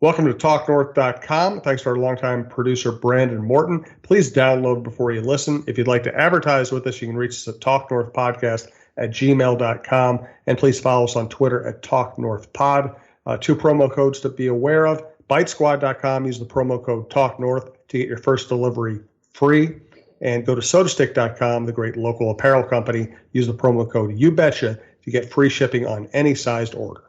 Welcome to TalkNorth.com. Thanks to our longtime producer, Brandon Morton. Please download before you listen. If you'd like to advertise with us, you can reach us at talknorthpodcast@gmail.com. And please follow us on Twitter at TalkNorthPod. Two promo codes to be aware of. Bitesquad.com. Use the promo code TalkNorth to get your first delivery free. And go to SodaStick.com, the great local apparel company. Use the promo code YouBetcha to get free shipping on any sized order.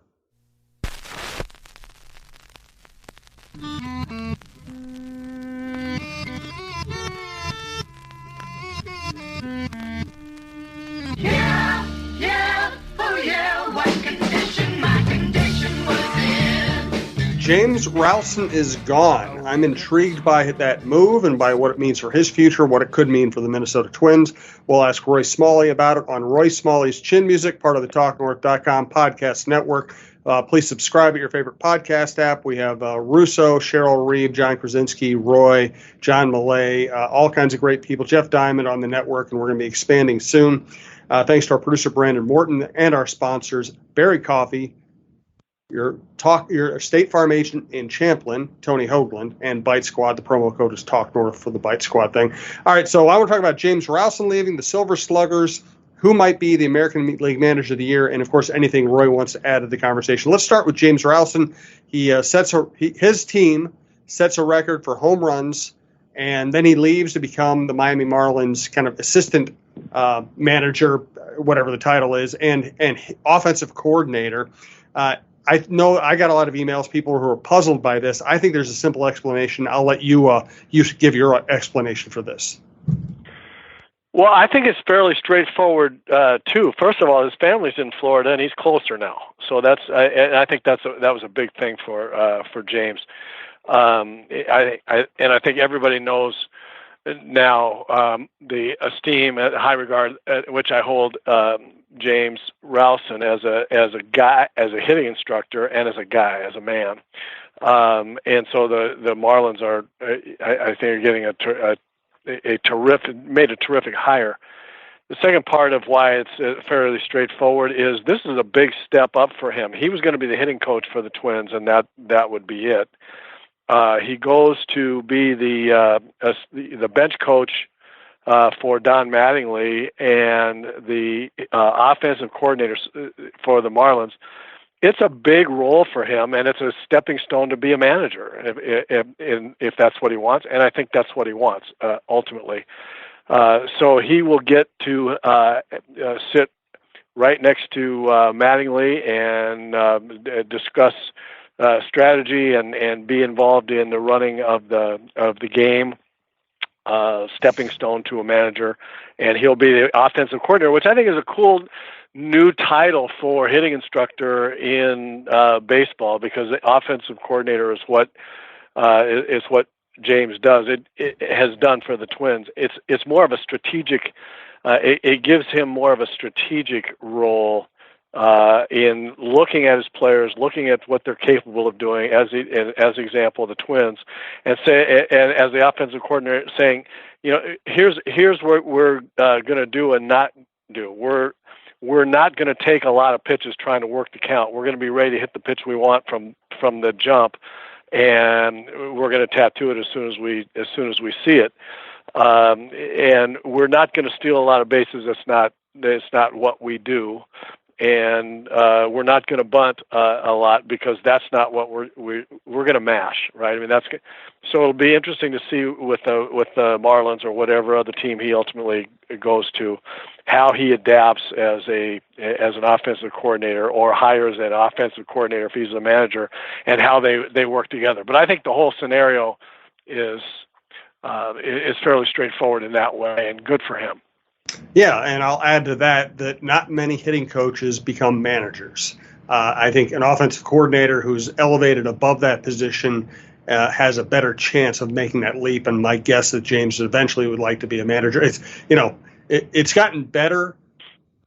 James Rowson is gone. I'm intrigued by that move and by what it means for his future, what it could mean for the Minnesota Twins. We'll ask Roy Smalley about it on Roy Smalley's Chin Music, part of the TalkNorth.com podcast network. Please subscribe at your favorite podcast app. We have Russo, Cheryl Reeve, John Krasinski, Roy, John Millay, all kinds of great people. Jeff Diamond on the network, and we're going to be expanding soon. Thanks to our producer, Brandon Morton, and our sponsors, Berry Coffee, your State Farm agent in Champlin, Tony Hoaglund, and Bitesquad. The promo code is TalkNorth for the Bitesquad thing. All right, so I want to talk about James Rowson leaving, the Silver Sluggers, who might be the American League Manager of the Year, and, of course, anything Roy wants to add to the conversation. Let's start with James Rowson. His team sets a record for home runs, and then he leaves to become the Miami Marlins kind of assistant manager, whatever the title is, and offensive coordinator. I know I got a lot of emails, people who are puzzled by this. I think there's a simple explanation. I'll let you give your explanation for this. Well, I think it's fairly straightforward too. First of all, his family's in Florida, and he's closer now, so I think that was a big thing for James. I think everybody knows now the esteem and high regard at which I hold James Rowson as a guy, as a hitting instructor, and as a guy, as a man. And so the Marlins are, I think, are getting a terrific hire. The second part of why it's fairly straightforward is this is a big step up for him. He was going to be the hitting coach for the Twins, and that would be it. He goes to be the bench coach for Don Mattingly and the offensive coordinator for the Marlins. It's a big role for him, and it's a stepping stone to be a manager if that's what he wants, and I think that's what he wants ultimately. So he will get to sit right next to Mattingly and discuss strategy and be involved in the running of the game. Stepping stone to a manager, and he'll be the offensive coordinator, which I think is a cool new title for hitting instructor in baseball, because the offensive coordinator is what James does. It has done for the Twins. It's more of a strategic. It gives him more of a strategic role in looking at his players, looking at what they're capable of doing, as example, the Twins, and as the offensive coordinator, saying, here's what we're going to do and not do. We're not going to take a lot of pitches trying to work the count. We're going to be ready to hit the pitch we want from the jump, and we're going to tattoo it as soon as we see it. And we're not going to steal a lot of bases. That's not what we do. And we're not going to bunt a lot, because that's not what we're going to mash, right? I mean, so it'll be interesting to see with the Marlins or whatever other team he ultimately goes to, how he adapts as an offensive coordinator, or hires an offensive coordinator if he's a manager, and how they work together. But I think the whole scenario is fairly straightforward in that way, and good for him. Yeah, and I'll add to that not many hitting coaches become managers. I think an offensive coordinator who's elevated above that position has a better chance of making that leap. And my guess that James eventually would like to be a manager. It's gotten better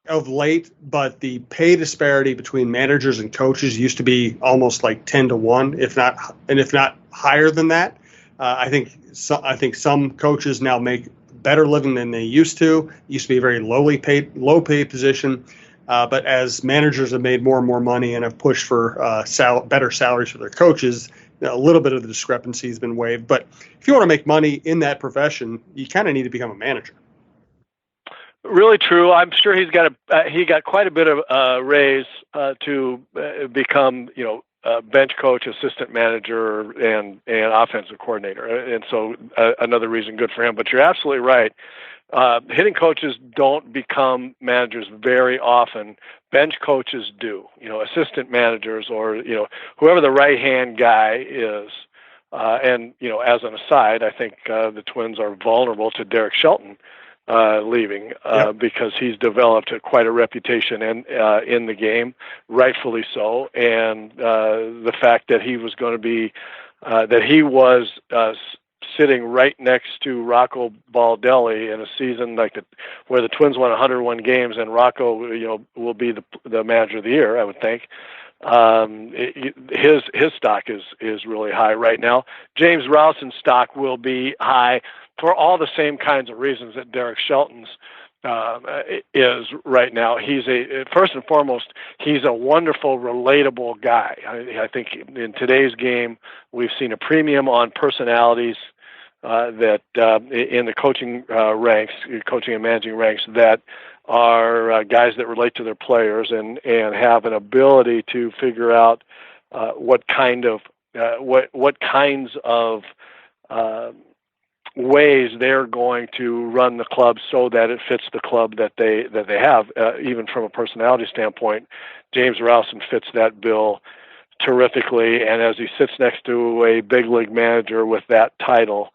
of late, but the pay disparity between managers and coaches used to be almost like 10-1, if not higher than that. I think some coaches now make better living than they used to. It used to be a very low paid position. But as managers have made more and more money and have pushed for better salaries for their coaches, a little bit of the discrepancy has been waived. But if you want to make money in that profession, you kind of need to become a manager. Really true. I'm sure he got quite a bit of raise to become, bench coach, assistant manager, and offensive coordinator. And so another reason good for him. But you're absolutely right. Hitting coaches don't become managers very often. Bench coaches do. Assistant managers or whoever the right hand guy is. And as an aside, I think the Twins are vulnerable to Derek Shelton leaving because he's developed quite a reputation in the game, rightfully so, and the fact that he was going to be sitting right next to Rocco Baldelli in a season where the Twins won 101 games and Rocco will be the manager of the year, I would think. His stock is really high right now. James Rowson's stock will be high for all the same kinds of reasons that Derek Shelton's is right now. First and foremost, he's a wonderful, relatable guy. I think in today's game, we've seen a premium on personalities that in the coaching ranks, coaching and managing ranks, that are guys that relate to their players and have an ability to figure out what kinds of ways they're going to run the club so that it fits the club that they have. Even from a personality standpoint, James Rowson fits that bill terrifically, and as he sits next to a big league manager with that title,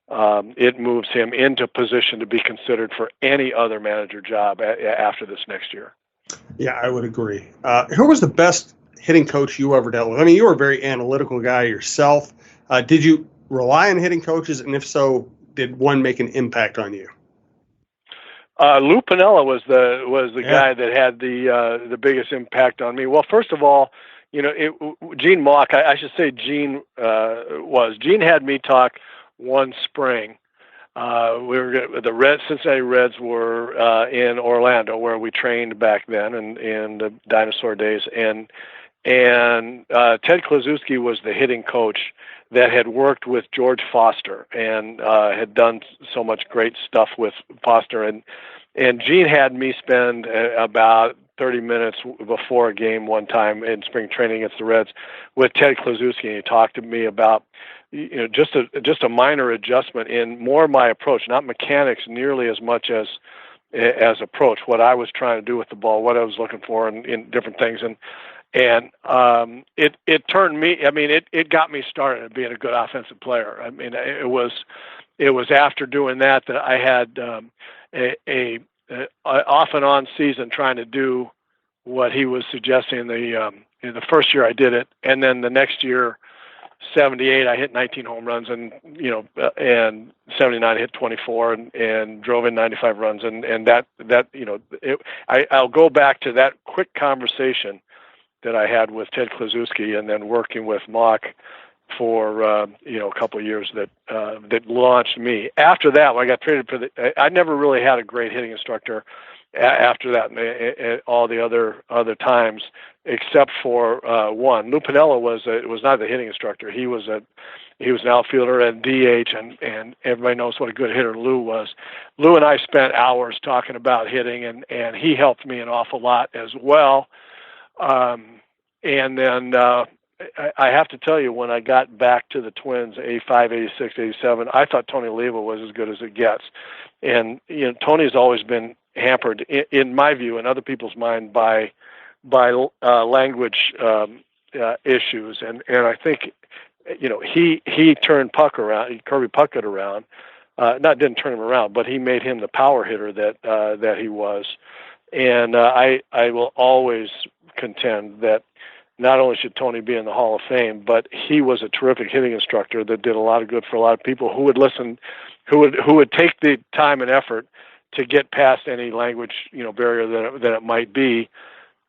it moves him into position to be considered for any other manager job after this next year. Yeah, I would agree. Who was the best hitting coach you ever dealt with? I mean, you were a very analytical guy yourself. Did you rely on hitting coaches, and if so, did one make an impact on you? Lou Piniella was the guy that had the biggest impact on me. Well, first of all, Gene Mauch, I should say Gene had me talk one spring. The Cincinnati Reds were in Orlando, where we trained back then in the dinosaur days, and Ted Kluszewski was the hitting coach that had worked with George Foster and had done so much great stuff with Foster, and Gene had me spend about 30 minutes before a game one time in spring training against the Reds with Ted Kluszewski, and he talked to me about just a minor adjustment in more my approach, not mechanics nearly as much as approach, what I was trying to do with the ball, what I was looking for in different things, and it turned me. I mean, it got me started at being a good offensive player. I mean, it was after doing that I had a off and on season trying to do what he was suggesting in the first year I did it, and then the next year, 78, I hit 19 home runs, and 79 I hit 24 and drove in 95 runs, and I'll go back to that quick conversation that I had with Ted Kluszewski, and then working with Mauch for a couple of years that launched me. After that, when I got traded I never really had a great hitting instructor after that, and all the other times, except for one. Lou Piniella was not the hitting instructor. He was an outfielder and DH, and everybody knows what a good hitter Lou was. Lou and I spent hours talking about hitting, and he helped me an awful lot as well. And then I have to tell you, when I got back to the Twins, 85, 86, 87, I thought Tony Leva was as good as it gets. And Tony's always been hampered, in my view, and other people's mind, by language issues. And I think he turned Puck around, Kirby Puckett around. Didn't turn him around, but he made him the power hitter that he was. And I will always contend that not only should Tony be in the Hall of Fame, but he was a terrific hitting instructor that did a lot of good for a lot of people who would listen, who would take the time and effort to get past any language barrier that it might be.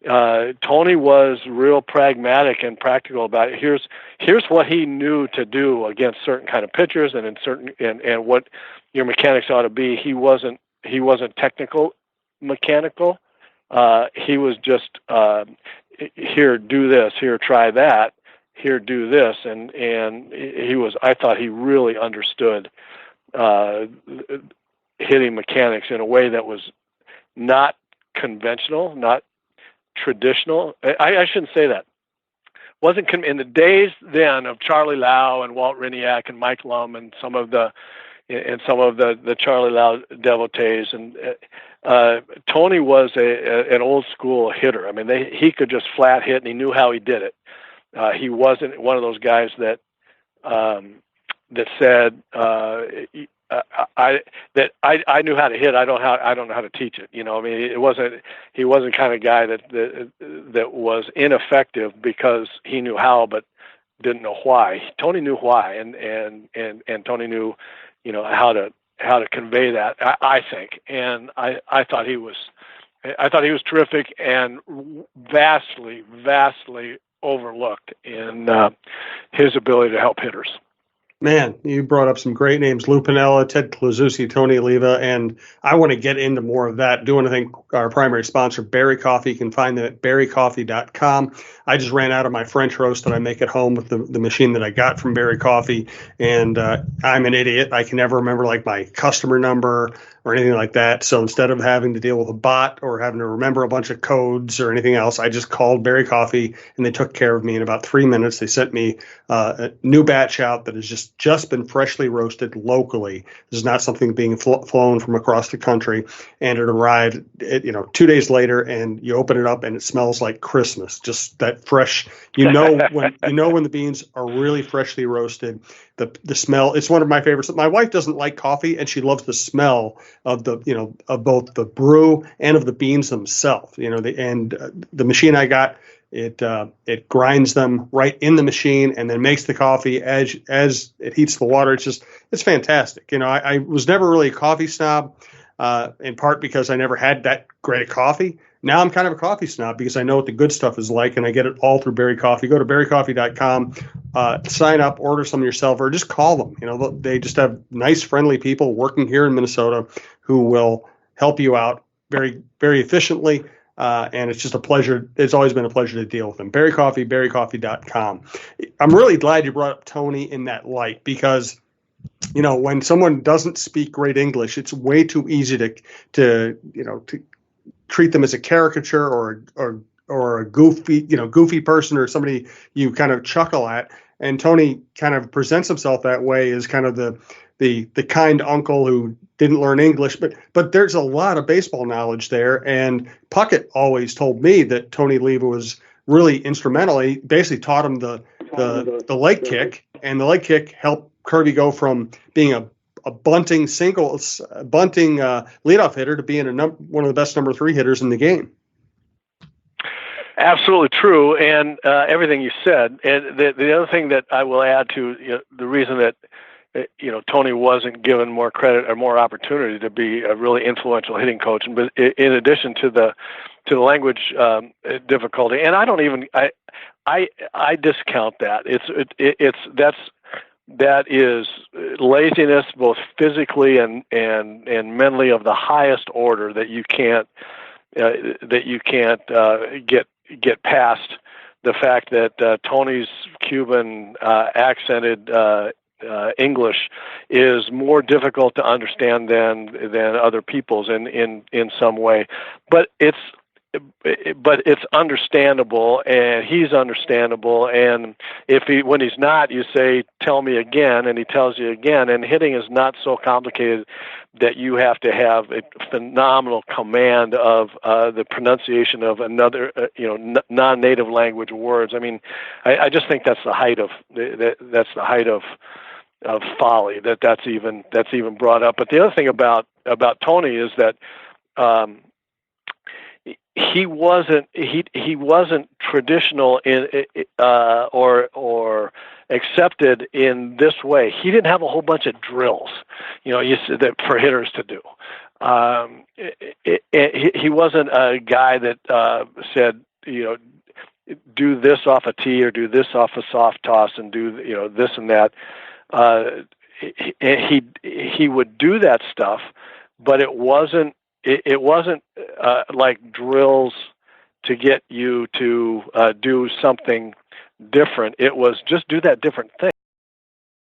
Tony was real pragmatic and practical about it. Here's what he knew to do against certain kind of pitchers and and what your mechanics ought to be. He wasn't technical mechanical. He was just here, do this, here, try that, here, do this, and he was. I thought he really understood hitting mechanics in a way that was not conventional, not traditional. I shouldn't say that. Wasn't in the days then of Charlie Lau and Walt Riniak and Mike Lum and some of the Charlie Lau devotees, and Tony was an old school hitter. I mean, he could just flat hit, and he knew how he did it. He wasn't one of those guys that said I knew how to hit. I don't know how to teach it. You know, I mean, he wasn't kind of guy that was ineffective because he knew how but didn't know why. Tony knew why, and Tony knew, you know, how to convey that. I think, and I thought he was terrific and vastly overlooked in his ability to help hitters. Man, you brought up some great names: Lou Piniella, Ted Klazewski, Tony Leva, and I want to get into more of that. Do want to thank our primary sponsor, Berry Coffee. You can find them at berrycoffee.com. I just ran out of my French roast that I make at home with the machine that I got from Berry Coffee, and I'm an idiot. I can never remember like my customer number or anything like that. So instead of having to deal with a bot or having to remember a bunch of codes or anything else, I just called Berry Coffee, and they took care of me in about 3 minutes. They sent me a new batch out that has just been freshly roasted locally. This is not something being flown from across the country, and it arrived 2 days later, and you open it up and it smells like Christmas. Just that fresh, when the beans are really freshly roasted. The smell, it's one of my favorites. My wife doesn't like coffee, and she loves the smell of of both the brew and of the beans themselves. The machine I got, it grinds them right in the machine and then makes the coffee as it heats the water. It's fantastic. I was never really a coffee snob, in part because I never had that great a coffee. Now I'm kind of a coffee snob because I know what the good stuff is like, and I get it all through Berry Coffee. Go to berrycoffee.com, sign up, order some yourself, or just call them. They just have nice, friendly people working here in Minnesota who will help you out very, very efficiently. And it's just a pleasure. It's always been a pleasure to deal with them. Berry Coffee, berrycoffee.com. I'm really glad you brought up Tony in that light because, when someone doesn't speak great English, it's way too easy to treat them as a caricature or a goofy person or somebody you kind of chuckle at. And Tony kind of presents himself that way as kind of the kind uncle who didn't learn English, but there's a lot of baseball knowledge there. And Puckett always told me that Tony Leva was really instrumental. He basically taught him the leg kick, and the leg kick helped Kirby go from being a bunting leadoff hitter to being one of the best number 3 hitters in the game. Absolutely true, and everything you said. And the other thing that I will add to the reason that Tony wasn't given more credit or more opportunity to be a really influential hitting coach, but in addition to the language difficulty, and I discount that. That is laziness, both physically and mentally, of the highest order that you can't get past the fact that Tony's Cuban accented English is more difficult to understand than other people's in some way, but it's understandable, and he's understandable. And when he's not, you say, "Tell me again," and he tells you again. And hitting is not so complicated that you have to have a phenomenal command of the pronunciation of another, non-native language words. I mean, I just think that's the height of folly that's even brought up. But the other thing about Tony is that he wasn't traditional or accepted in this way. He didn't have a whole bunch of drills, that for hitters to do. He wasn't a guy that said, do this off a tee or do this off a soft toss and do this and that. He would do that stuff, but it wasn't it wasn't like drills to get you to do something different. It was just do that different thing.